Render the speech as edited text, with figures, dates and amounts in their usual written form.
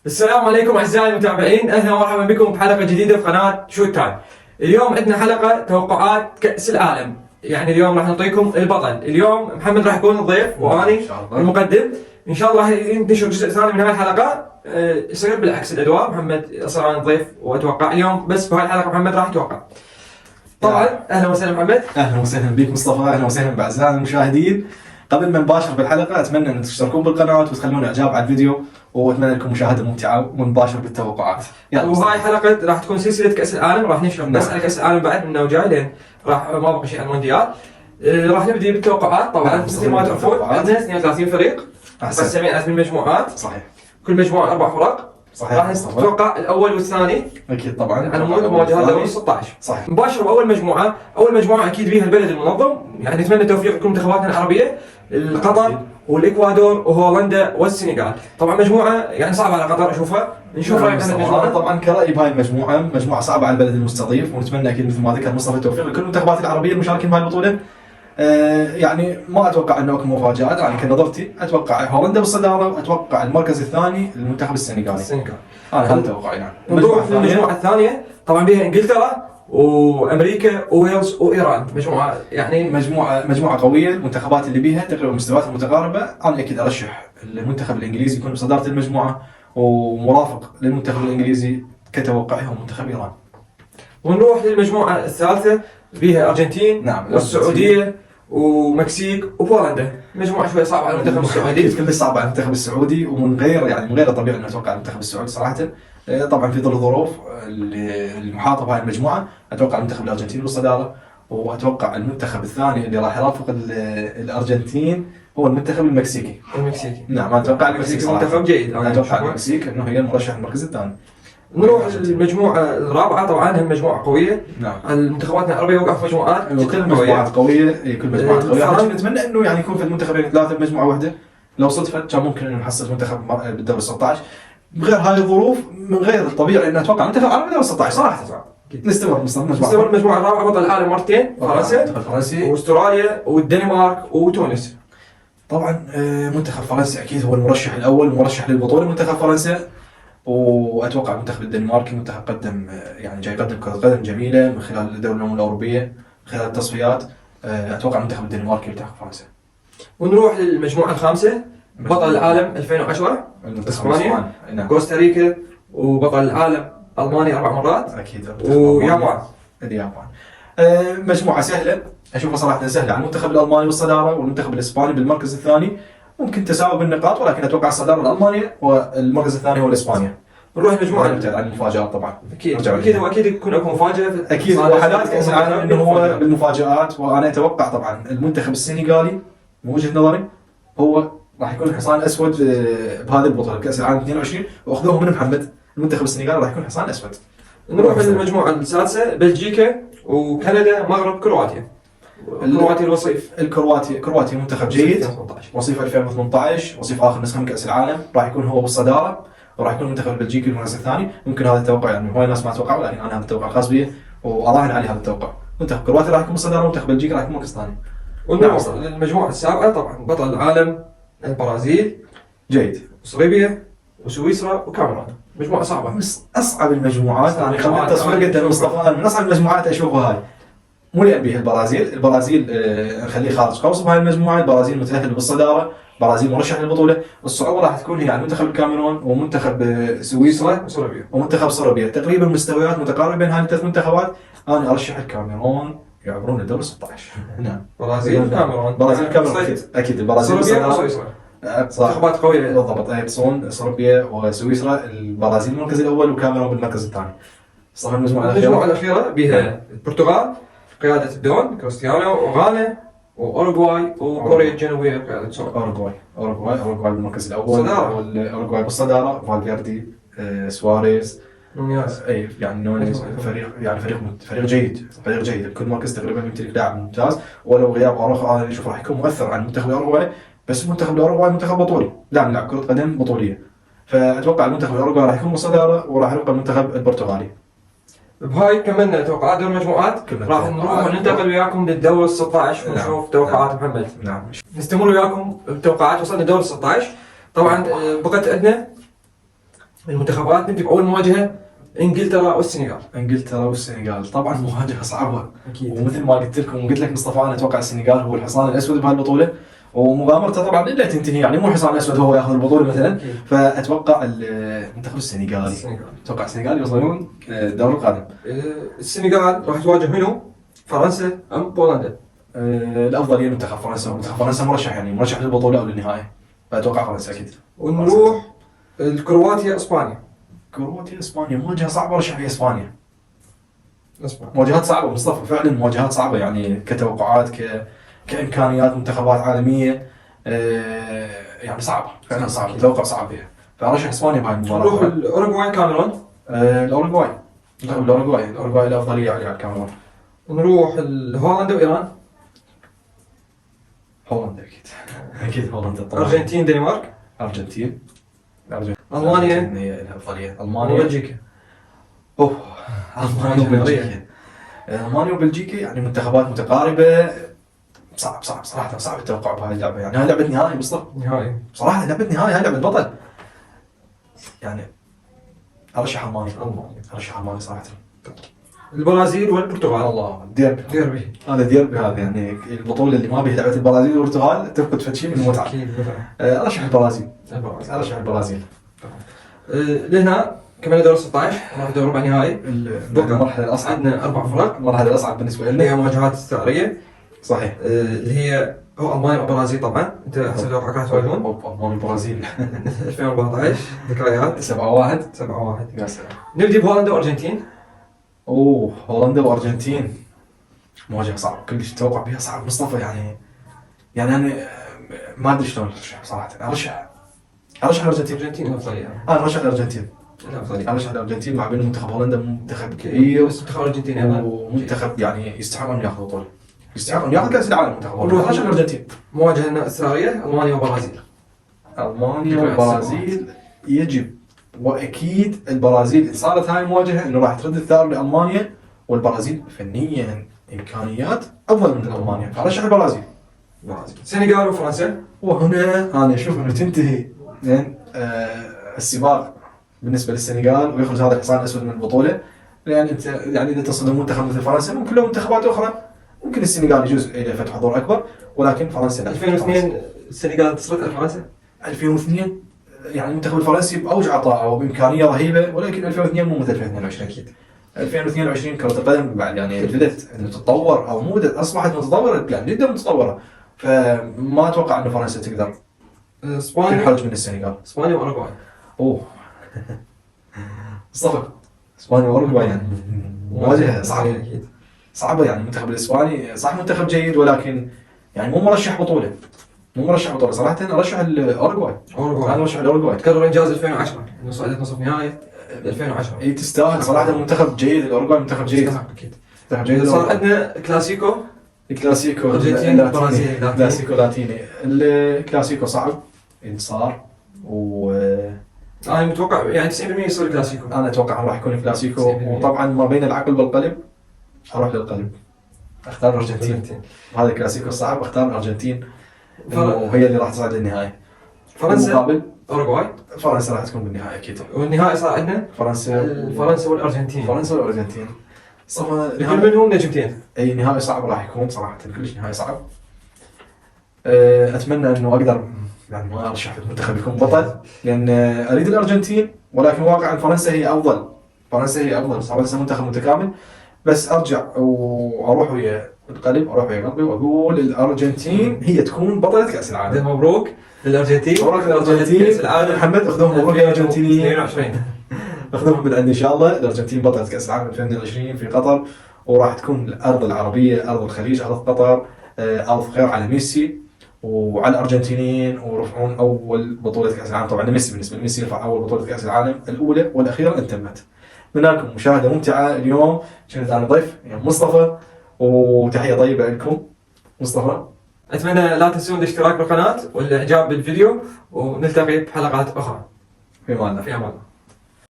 السلام عليكم اعزائي المتابعين، اهلا ومرحبا بكم بحلقه جديده في قناه شو تايم. اليوم عندنا حلقه توقعات كاس العالم، يعني اليوم راح نعطيكم البطل. اليوم محمد راح يكون الضيف واني المقدم. ان شاء الله راح ينتشر جزء ثاني من هاي الحلقه، يصير بالعكس الادوار، محمد صار انا الضيف واتوقع اليوم بس في هاي الحلقه محمد راح يتوقع. طبعا اهلا وسهلا محمد. اهلا وسهلا بك مصطفى، اهلا وسهلا باعزائنا المشاهدين. قبل ما نباشر بالحلقه اتمنى ان تشتركون بالقناه وتخلون اعجاب على الفيديو، واتمنى لكم مشاهده ممتعه ونباشر بالتوقعات. وهاي حلقه راح تكون سلسله كاس العالم، راح نشرح بس على كاس العالم بعد منه وجاي، لين راح ما بقى شيء عن المونديال. راح نبدي بالتوقعات. طبعا مثل ما تعرفون عندنا 32 فريق مقسمين على 8 مجموعات. صحيح. كل مجموعه 4 فرق. صحيح. راح نتوقع الاول والثاني اكيد طبعا على مود مواجهات دوري 16. صحيح. مباشره باول مجموعه، اول مجموعه اكيد بيها البلد المنظم، يعني نتمنى التوفيق لكل منتخباتنا العربيه، قطر والاكوادور وهولندا والسنغال. طبعا مجموعه يعني صعبه على قطر اشوفها، نشوف رايك عن المجموعه. طبعا كرايي بهاي المجموعه، مجموعه صعبه على البلد المستضيف، ونتمنى اكيد مثل ما ذكر مصطفى التوفيق لكل المنتخبات العربيه المشاركين بهاي البطوله. يعني ما اتوقع انه اكو مفاجات، يعني كنظرتي اتوقع هولندا بالصداره، واتوقع المركز الثاني للمنتخب السنغالي. هذا توقعي. نعم. نروح للمجموعه الثانيه، طبعا بها انجلترا وامريكا وويلز وايران. مجموعه يعني مجموعه قويه، المنتخبات اللي بيها تقريبا مستويات متقاربه. انا اكيد ارشح المنتخب الانجليزي يكون بصداره المجموعه، ومرافق للمنتخب الانجليزي كتوقعي هو منتخب ايران. ونروح للمجموعه الثالثه بها ارجنتين. نعم. والسعوديه ومكسيك وبولندا. مجموعه شوي صعبه على المنتخب السعودي. كل صعبه على المنتخب السعودي، ومن غير الطبيعي انه اتوقع المنتخب السعودي صراحه. طبعا في ظل الظروف المحاطه بهاي المجموعه، اتوقع المنتخب الارجنتيني بالصداره، واتوقع المنتخب الثاني اللي راح يرافق الارجنتين هو المنتخب المكسيكي. نعم، اتوقع المكسيك منتخب جيد. اتوقع المكسيك انه هي المرشح المركز الثاني. نروح للمجموعه الرابعه، طبعا هم مجموعه قويه. نعم. المنتخبات العربيه وقعوا في مجموعات جدا مجموعات قويه. كل مجموعات قويه. نتمنى انه يعني يكون في المنتخبين ثلاثه بمجموعه واحده. لو صدفت كان ممكن انه نحصل منتخب بالدور 16. بغير هاي الظروف من غير الطبيعي انه اتوقع منتخب عربي دور 16 صراحه. نستمر المجموعه الرابعه، بطل العالم مرتين فرنسا واستراليا والدنمارك وتونس. طبعا منتخب فرنسا اكيد هو المرشح الاول، المرشح للبطوله منتخب فرنسا. واتوقع المنتخب الدنماركي منتخب قدم يعني جاي يقدم كره قدم جميله من خلال دوري الامم الاوروبيه، من خلال التصفيات. اتوقع المنتخب الدنماركي يلتحق فرنسا. ونروح للمجموعه الخامسه، بطل العالم 2010 اسبانيا، كوستاريكا، وبطل العالم المانيا 4 مرات اكيد، ويابان. اليابان. مجموعه سهله، اشوفها صراحه سهله على المنتخب الالماني بالصداره، والمنتخب الاسباني بالمركز الثاني. ممكن تساوي بالنقاط، ولكن اتوقع الصداره الالمانيا والمركز الثاني هو الاسبانيا. نروح المجموعه نبتعد عن المفاجات طبعا. اكيد يكون اكو مفاجاه. اكيد وحالات كاس العالم انه هو بالمفاجات، وانا اتوقع طبعا المنتخب السنغالي من وجهه نظري هو راح يكون حصان اسود بهذه البطوله كاس العالم 22، واخذوه من محمد. المنتخب السنغالي راح يكون حصان اسود. نروح للمجموعه السادسه، بلجيكا وكندا مغرب كرواتيا. كرواتيا الوصيف. كرواتيا منتخب جيد، وصيف 2018، وصيف اخر نسخه من كاس العالم. راح يكون هو بالصداره، وراح يكون المنتخب البلجيكي المركز الثاني. ممكن هذا التوقع، يعني هواي ناس ما توقعوا، لكن انا هذا التوقع خاص بي واراهن عليه هذا التوقع. منتخب كرواتيا راح يكون بالصداره، ومنتخب بلجيكا راح يكون مركز ثاني. ونروح للمجموعه السابعه، طبعا بطل العالم البرازيل جيد، صربيا وسويسرا وكاميرون. مجموعه صعبه، اصعب المجموعات. انا خليت تصوير قدام مصطفى، من اصعب المجموعات اشوفها هاي. مو لأن بيها البرازيل نخليه خارج قوس بهاي المجموعه. البرازيل متاهل بالصداره، البرازيل مرشح للبطوله. الصعوبه راح تكون هي على منتخب الكاميرون ومنتخب سويسرا ومنتخب صربيا. تقريبا مستويات متقاربه بين هاي الثلاث منتخبات. انا ارشح الكاميرون يعبرون الدور 16. نعم، برازيل كاميرون اكيد البرازيل وسويسرا منتخبات قويه بالضبط. يبصون صربيا وسويسرا، البرازيل المركز الاول وكاميرون بالمركز الثاني. صح. المجموعه الاخيره بها البرتغال قيادة الدون كريستيانو، وغانا واوروغواي وكوريا الجنوبية بقيادة سون. اوروغواي بالمركز الاول، والاوروغواي بالصدارة. فالفيردي، سواريز، نونيز. اي يعني نونيز. فريق جيد بكل مركز تقريبا يمتلك لاعب ممتاز. ولو غياب اروخو انا اشوف راح يكون مؤثر عن منتخب الاوروغواي، بس منتخب الاوروغواي منتخب بطولي، لاعب يلعب كرة قدم بطولية. فاتوقع المنتخب الاوروغواي راح يكون بالصدارة، وراح يبقى المنتخب البرتغالي. بهاي كملنا توقعات دور المجموعات. راح نروح وننتقل وياكم للدور 16 ونشوف توقعات محمد. نعم. نستمر وياكم بالتوقعات. وصلنا لدور 16. طبعا بقت عندنا المنتخبات نبدأ بأول مواجهة انجلترا والسنغال. انجلترا والسنغال طبعا مواجهه صعبه، اكيد. ومثل ما قلت لكم وقلت لك مصطفى انا اتوقع السنغال هو الحصان الاسود بهالبطوله، ومغامرته طبعا الا تنتهي، يعني مو الحصان الاسود هو ياخذ البطوله مثلا. أكيد. فاتوقع المنتخب السنغالي، السنغال. اتوقع السنغال يوصلون الدور القادم. السنغال راح تواجه منو؟ فرنسا ام بولندا؟ الافضليه منتخب فرنسا، منتخب فرنسا مرشح، يعني مرشح للبطوله او للنهائي، فاتوقع فرنسا اكيد. ونروح الكرواتيا اسبانيا. كرواتيا اسبانيا مواجهه صعبه، رشح في اسبانيا. اسبانيا. مواجهات صعبه مصطفى، فعلا مواجهات صعبه، يعني كتوقعات كامكانيات منتخبات عالميه، يعني صعبه فعلا صعبه، توقع صعب فيها، فرشح اسبانيا بهاي نروح المباراه. الاوروغواي كاميرون. الاوروغواي، الاوروغواي الافضليه على الكاميرون. نروح هولندا وايران. هولندا اكيد اكيد هولندا طبعا. ارجنتين دنمارك. ارجنتين المانيا هي الافضليه. المانيا وبلجيكا. اوه المانيا وبلجيكا. المانيا وبلجيكا يعني منتخبات متقاربه، صعب صراحه صعب التوقع بهاي اللعبه، يعني هاي لعبه نهائي مصطفى، نهائي. صراحه لعبه نهائي، هاي لعبه بطل، يعني ارشح المانيا. ارشح المانيا صراحه. البرازيل والبرتغال. الله ديربي، ديربي. هذا ديربي، هذا يعني البطوله اللي ما بيها لعبه البرازيل والبرتغال تفقد فد شيء من المتعه. اكيد. ارشح البرازيل. البرازيل. ارشح البرازيل. لهنا كملنا دور 16 راح دور ربع نهائي. المرحله الاصعب، عندنا 4 فرق. المرحله الاصعب بالنسبه اللي هي لنا. مواجهات استثاريه. صحيح. اللي هي هو المانيا والبرازيل طبعا. انت حسب توقعك راح تواجهون المانيا والبرازيل 2014 ذكريات 7-1. 7-1. يا سلام. نبدي بهولندا وارجنتين. اوه هولندا وارجنتين مواجهه صعبه كلش، التوقع بها صعب مصطفى، يعني انا ما ادري شلون ارشح صراحه. ارشح الارجنتين. الارجنتين الافضليه. انا ارشح الارجنتين. الافضليه. ارشح الارجنتين، مع بين منتخب هولندا منتخب كبير، بس منتخب الارجنتين ايضا ومنتخب يعني يستحق ان ياخذ بطوله، يستحق ان ياخذ كاس العالم منتخب هولندا. نروح ارشح الارجنتين. مواجهه استثاريه المانيا والبرازيل. المانيا والبرازيل يجب واكيد البرازيل، ان صارت هاي المواجهه انه راح ترد الثار لالمانيا، والبرازيل فنيا امكانيات افضل من المانيا، فرشح البرازيل. السنغال وفرنسا. وهنا انا اشوف انه تنتهي لان السباق بالنسبه للسنغال، ويخرج هذا الحصان الاسود من البطوله، لان انت يعني اذا تصدم منتخب مثل فرنسا ممكن له منتخبات اخرى، ممكن السنغال يجوز الى فتح حضور اكبر، ولكن فرنسا لا. 2002 السنغال انتصرت على فرنسا. 2002 يعني المنتخب الفرنسي باوج عطاءه وبامكانيه رهيبه، ولكن 2002 مو مثل 2022 اكيد. 2022 كرة القدم بعد يعني بدأت انه تتطور، او مو اصبحت متطورة يعني جدا متطورة، فما اتوقع انه فرنسا تقدر اسبانيا. تنحرج من السنغال. اسبانيا واوروغواي. اوه مصطفى، اسبانيا واوروغواي يعني مواجهة صعبة اكيد. صعبة، يعني المنتخب الاسباني صح منتخب جيد، ولكن يعني مو مرشح بطولة، مو مرشح بطولة صراحة. انا ارشح الاوروغواي. انا ارشح الاوروغواي. تكرر انجاز 2010 انه صعدت نصف نهائي 2010. اي تستاهل صراحة، منتخب جيد الاوروغواي، منتخب جيد اكيد. منتخب جيد. صار عندنا كلاسيكو. الكلاسيكو أرجنتين اللاتيني. برازيل. كلاسيكو لاتيني. الكلاسيكو صعب انتصار، انا متوقع يعني 90% يصير كلاسيكو. انا اتوقع راح يكون الكلاسيكو، 90%. وطبعا ما بين العقل والقلب اروح للقلب، اختار الارجنتين. هذا الكلاسيكو صعب، اختار الارجنتين وهي اللي راح تصعد للنهائي. فرنسا مقابل اوروغواي. فرنسا راح تكون بالنهائي اكيد. والنهائي صار عندنا فرنسا والارجنتين. فرنسا والارجنتين. صفا كل منهم نجمتين. اي نهائي صعب راح يكون صراحه، كلش نهائي صعب. اتمنى انه اقدر يعني ما ارشح المنتخب يكون بطل، لان اريد الارجنتين، ولكن واقعا فرنسا هي افضل. فرنسا منتخب متكامل، بس ارجع واروح ويا القلب، اروح ويا قلبي واقول الارجنتين هي تكون بطلة كاس العالم. مبروك للارجنتين. مبروك للارجنتين. كاس العالم. محمد اخذوهم مبروك يا ارجنتينيين. 22. اخذوهم من عندي ان شاء الله. الارجنتين بطلة كاس العالم 2022 في قطر، وراح تكون الارض العربيه، ارض الخليج، ارض قطر، ارض خير على ميسي وعلى الارجنتينيين، ورفعون اول بطوله كاس العالم. طبعا ميسي بالنسبه لميسي يرفع اول بطوله كاس العالم الاولى والاخيره ان تمت. اتمنى لكم مشاهده ممتعه اليوم. كنت انا ضيف يعني مصطفى، وتحيه طيبه لكم مصطفى. اتمنى لا تنسون الاشتراك بالقناه والاعجاب بالفيديو، ونلتقي بحلقات اخرى. في امان الله. في امان الله.